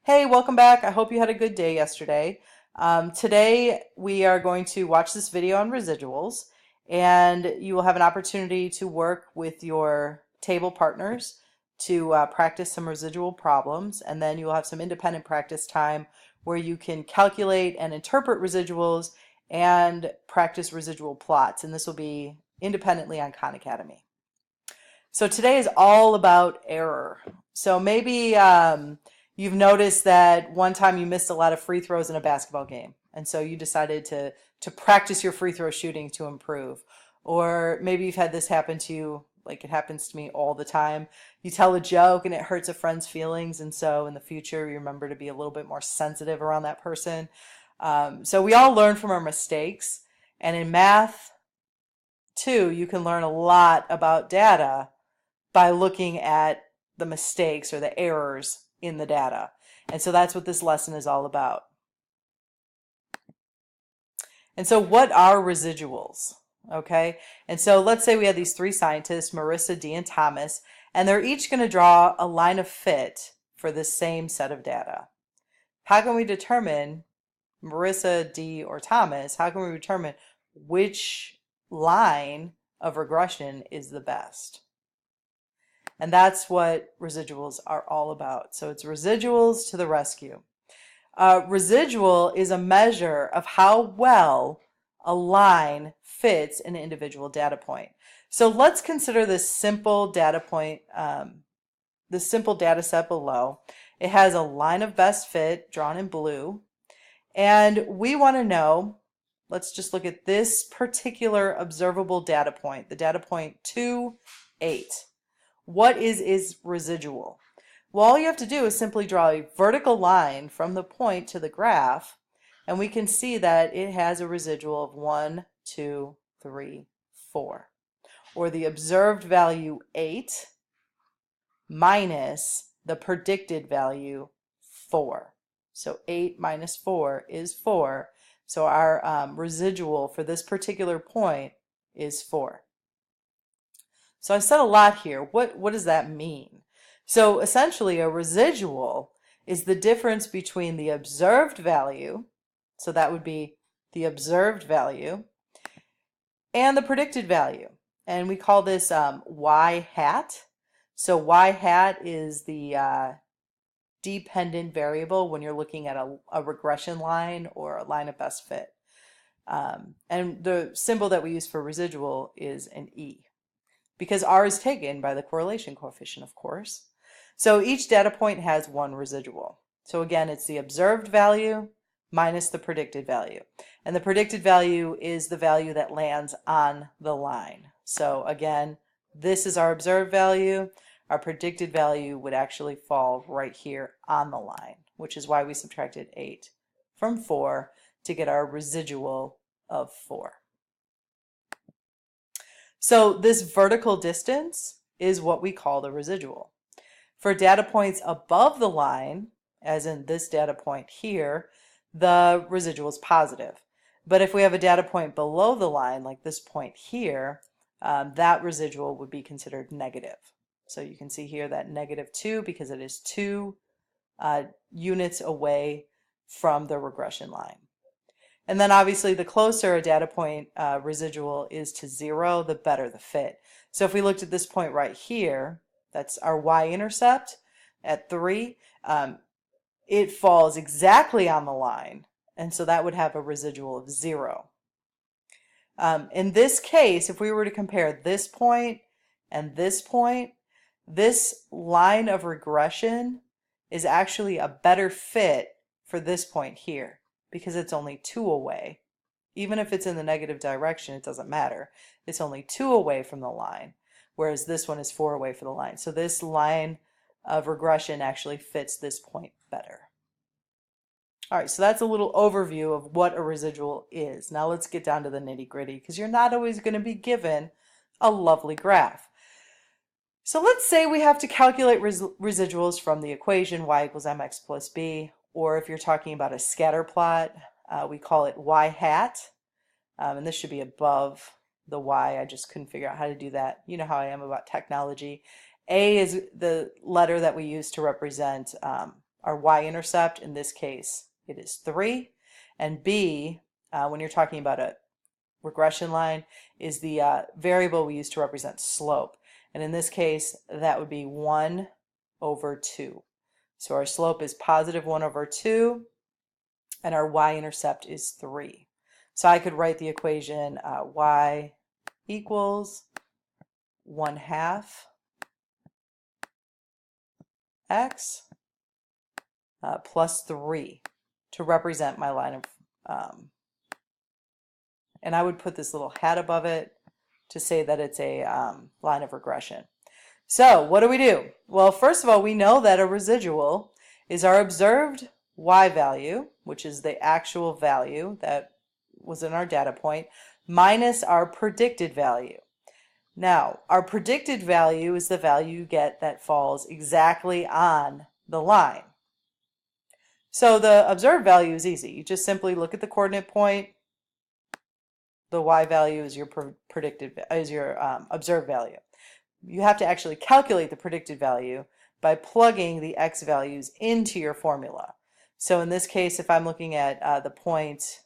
Hey, welcome back. I hope you had a good day yesterday. Today we are going to watch this video on residuals, and you will have an opportunity to work with your table partners to practice some residual problems, and then you will have some independent practice time where you can calculate and interpret residuals and practice residual plots, and this will be independently on Khan Academy. So today is all about error. So maybe you've noticed that one time you missed a lot of free throws in a basketball game, and so you decided to practice your free throw shooting to improve. Or maybe you've had this happen to you, like it happens to me all the time. You tell a joke and it hurts a friend's feelings, and so in the future you remember to be a little bit more sensitive around that person. So we all learn from our mistakes, and in math too, you can learn a lot about data by looking at the mistakes or the errors in the data. And so that's what this lesson is all about. And so what are residuals? Okay, and so let's say we have these three scientists, Marissa, Dee, and Thomas, and they're each going to draw a line of fit for the same set of data. How can we determine, Marissa, Dee, or Thomas, how can we determine which line of regression is the best? And that's what residuals are all about. So it's residuals to the rescue. Residual is a measure of how well a line fits an individual data point. So let's consider this simple data point, this simple data set below. It has a line of best fit drawn in blue. And we want to know, let's just look at this particular observable data point, the data point 2, 8. What is residual? Well, all you have to do is simply draw a vertical line from the point to the graph, and we can see that it has a residual of 1, 2, 3, 4, or the observed value 8 minus the predicted value 4. So 8 minus 4 is 4. So our residual for this particular point is 4. So I said a lot here. What does that mean? So essentially a residual is the difference between the observed value, so that would be the observed value, and the predicted value. And we call this y hat. So y hat is the dependent variable when you're looking at a regression line or a line of best fit. And the symbol that we use for residual is an E, because R is taken by the correlation coefficient, of course. So each data point has one residual. So again, it's the observed value minus the predicted value. And the predicted value is the value that lands on the line. So again, this is our observed value. Our predicted value would actually fall right here on the line, which is why we subtracted 8 from 4 to get our residual of 4. So this vertical distance is what we call the residual. For data points above the line, as in this data point here, the residual is positive. But if we have a data point below the line, like this point here, that residual would be considered negative. So you can see here that -2 because it is 2 units away from the regression line. And then obviously the closer a data point residual is to 0, the better the fit. So if we looked at this point right here, that's our y-intercept at 3, it falls exactly on the line, and so that would have a residual of 0. In this case, if we were to compare this point and this line of regression is actually a better fit for this point here, because it's only 2 away. Even if it's in the negative direction, it doesn't matter. It's only 2 away from the line, whereas this one is 4 away from the line. So this line of regression actually fits this point better. All right, so that's a little overview of what a residual is. Now let's get down to the nitty-gritty, because you're not always going to be given a lovely graph. So let's say we have to calculate residuals from the equation y equals mx plus b, or if you're talking about a scatter plot, we call it y hat, and this should be above the y. I just couldn't figure out how to do that. You know how I am about technology. A is the letter that we use to represent our y-intercept, in this case, it is 3. And b, when you're talking about a regression line, is the variable we use to represent slope. And in this case, that would be 1 over 2. So our slope is positive 1 over 2, and our y-intercept is 3. So I could write the equation y equals 1/2 x plus 3 to represent my line of, and I would put this little hat above it to say that it's a line of regression. So what do? Well, first of all, we know that a residual is our observed y value, which is the actual value that was in our data point, minus our predicted value. Now, our predicted value is the value you get that falls exactly on the line. So the observed value is easy. You just simply look at the coordinate point. The y value is your observed value. You have to actually calculate the predicted value by plugging the x values into your formula. So in this case, if I'm looking at the point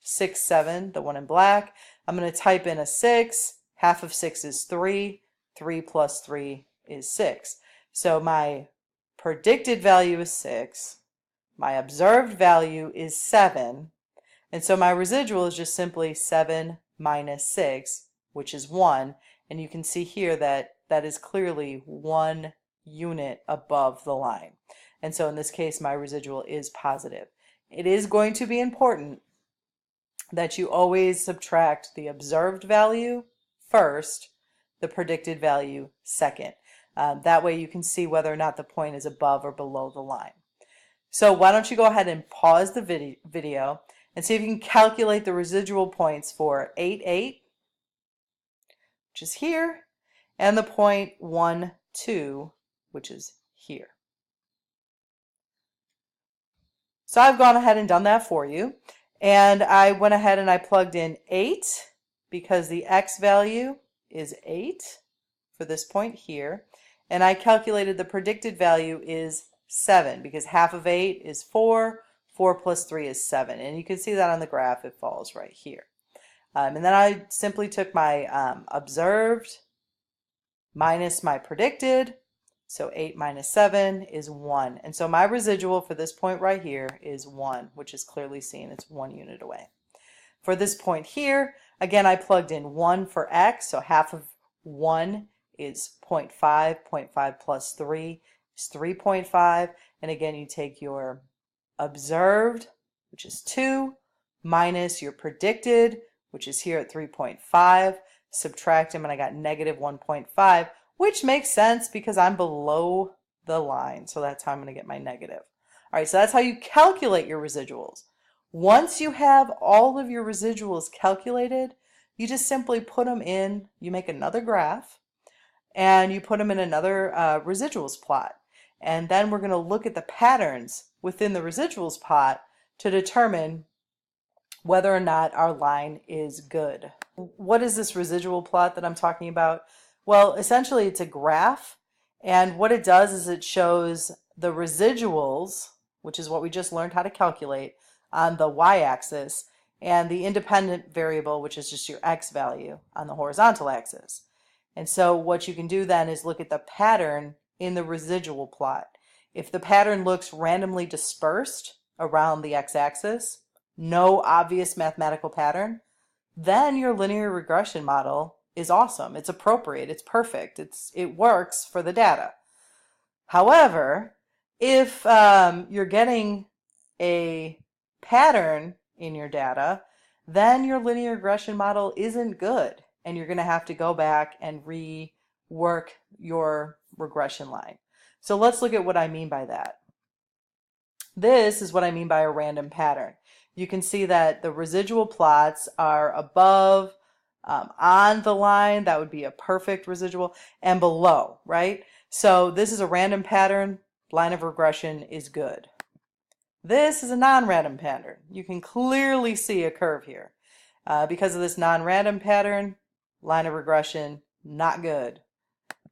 6, 7, the one in black, I'm going to type in a 6. Half of 6 is 3. 3 plus 3 is 6. So my predicted value is 6. My observed value is 7. And so my residual is just simply 7 minus 6, which is 1. And you can see here that that is clearly 1 unit above the line. And so in this case, my residual is positive. It is going to be important that you always subtract the observed value first, the predicted value second. That way you can see whether or not the point is above or below the line. So why don't you go ahead and pause the video and see if you can calculate the residual points for 8, 8, which is here, and the point 1, 2, which is here. So I've gone ahead and done that for you. And I went ahead and I plugged in 8 because the x value is 8 for this point here. And I calculated the predicted value is 7 because half of 8 is 4. 4 plus 3 is 7. And you can see that on the graph. It falls right here. And then I simply took my observed minus my predicted. So 8 minus 7 is 1. And so my residual for this point right here is 1, which is clearly seen. It's 1 unit away. For this point here, again, I plugged in 1 for x. So half of 1 is 0.5. 0.5 plus 3 is 3.5. And again, you take your observed, which is 2, minus your predicted, which is here at 3.5. Subtract them, and I got negative 1.5. Which makes sense because I'm below the line. So that's how I'm going to get my negative. All right, so that's how you calculate your residuals. Once you have all of your residuals calculated, you just simply put them in, you make another graph, and you put them in another residuals plot. And then we're going to look at the patterns within the residuals plot to determine whether or not our line is good. What is this residual plot that I'm talking about? Well, essentially it's a graph, and what it does is it shows the residuals, which is what we just learned how to calculate, on the y-axis, and the independent variable, which is just your x value, on the horizontal axis. And so what you can do then is look at the pattern in the residual plot. If the pattern looks randomly dispersed around the x-axis, no obvious mathematical pattern, then your linear regression model is awesome. It's appropriate. It's perfect. It works for the data. However, if you're getting a pattern in your data, then your linear regression model isn't good, and you're going to have to go back and rework your regression line. So let's look at what I mean by that. This is what I mean by a random pattern. You can see that the residual plots are above, on the line, that would be a perfect residual, and below, right? So this is a random pattern, line of regression is good. This is a non-random pattern. You can clearly see a curve here. Because of this non-random pattern, line of regression, not good.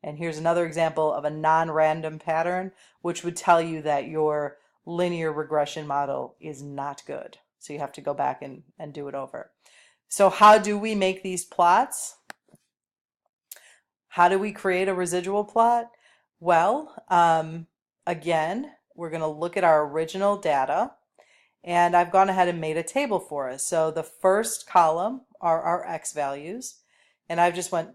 And here's another example of a non-random pattern, which would tell you that your linear regression model is not good. So you have to go back and do it over. So how do we make these plots? How do we create a residual plot? Well, again, we're going to look at our original data, and I've gone ahead and made a table for us. So the first column are our x values, and I've just went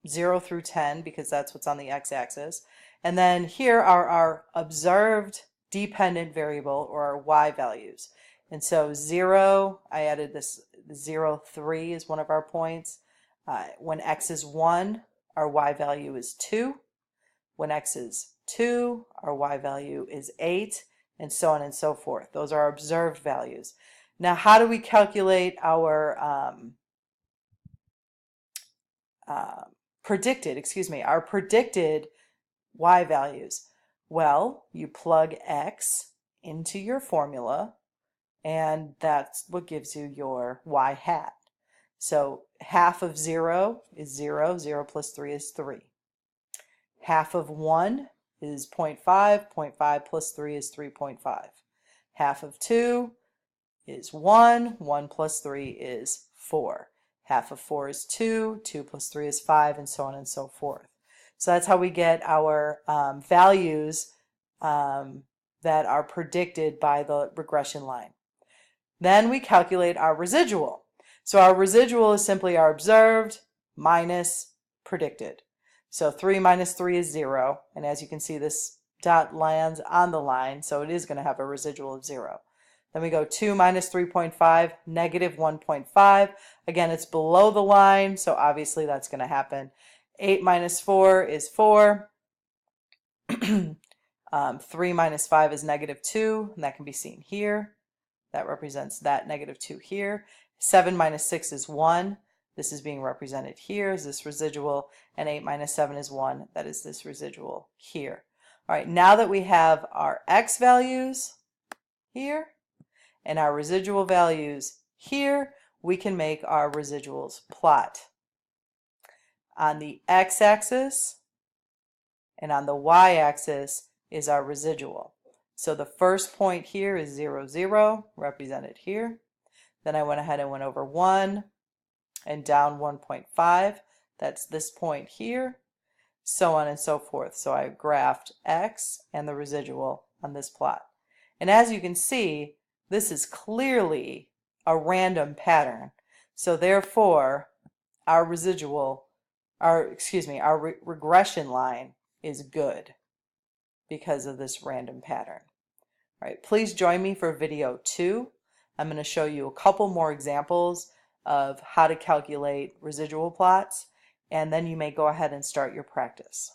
0 through 10 because that's what's on the x-axis. And then here are our observed dependent variable, or our y values. And so 0, I added this 0, 3 is one of our points. When x is 1, our y value is 2. When x is 2, our y value is 8, and so on and so forth. Those are our observed values. Now, how do we calculate our predicted y values? Well, you plug x into your formula, and that's what gives you your y hat. So half of 0 is 0. 0 plus 3 is 3. Half of 1 is 0.5. 0.5 plus 3 is 3.5. Half of 2 is 1. 1 plus 3 is 4. Half of 4 is 2. 2 plus 3 is 5, and so on and so forth. So that's how we get our values that are predicted by the regression line. Then we calculate our residual. So our residual is simply our observed minus predicted. So 3 minus 3 is 0, and as you can see, this dot lands on the line, so it is going to have a residual of 0. Then we go 2 minus 3.5, negative 1.5. Again, it's below the line, so obviously that's going to happen. 8 minus 4 is 4. 3 minus 5 is negative 2, and that can be seen here. That represents that negative 2 here. 7 minus 6 is 1. This is being represented here as this residual. And 8 minus 7 is 1. That is this residual here. All right, now that we have our x values here and our residual values here, we can make our residuals plot. On the x-axis and on the y-axis is our residual. So the first point here is 0, 0, represented here. Then I went ahead and went over 1 and down 1.5. That's this point here, so on and so forth. So I graphed x and the residual on this plot. And as you can see, this is clearly a random pattern. So therefore, our regression line is good because of this random pattern. All right, please join me for video 2. I'm going to show you a couple more examples of how to calculate residual plots, and then you may go ahead and start your practice.